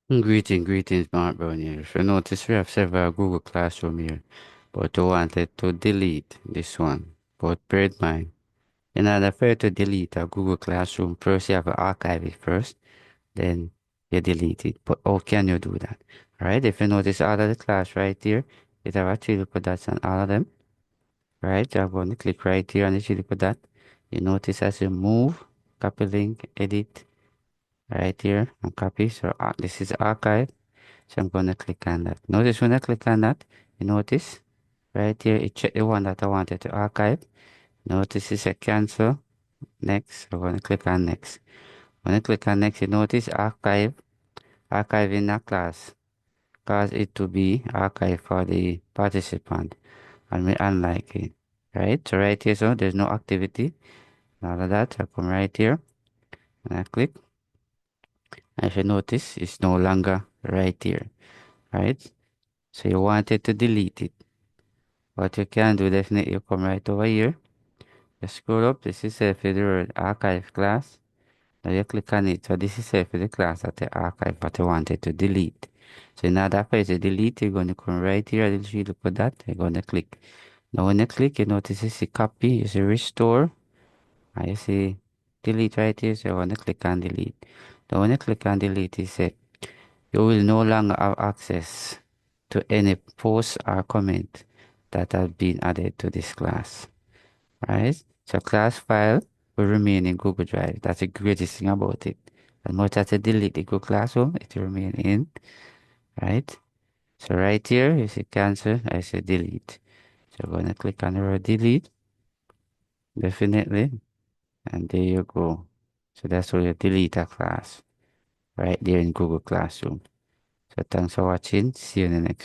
Greetings, Mark Bernier. If you notice, we have several Google Classroom here, but we wanted to delete this one. But bear in mind, in order for you to delete a Google Classroom, first you have to archive it first, then you delete it. But how can you do that? Alright, if you notice all of the class right here, it have a three little dots on all of them. Right, I'm going to click right here on the three little dot. You notice as you move, copy link, edit, right here, and copy. So this is archive. So I'm going to click on that. Notice when I click on that, you notice right here, it check the one that I wanted to archive. Notice it said cancel. Next, I'm going to click on next. When I click on next, you notice archive in a class. Cause it to be archived for the participant and we unlike it. Right? So right here, so there's no activity. All of that, I come right here and I click. And if you notice, it's no longer right here. Right? So you wanted to delete it. What you can do, definitely you come right over here. You scroll up, this is set for the word archive class. Now you click on it. So this is set for the class that the archive what you wanted to delete. So in order for you to delete, you're going to come right here. I'll you look at that. You're going to click. Now when you click, you notice you see copy, you see restore, and you see delete right here. So you're going to click on delete. Now when you click on delete, it says you will no longer have access to any post or comment that has been added to this class. Right? So class file will remain in Google Drive. That's the greatest thing about it. As much as I delete the Google Classroom, it will remain in, right? So right here, you see cancel, I say delete. So I'm gonna click on the word delete, definitely, and there you go. So that's how you delete a class, right there in Google Classroom. So thanks for watching. See you in the next video.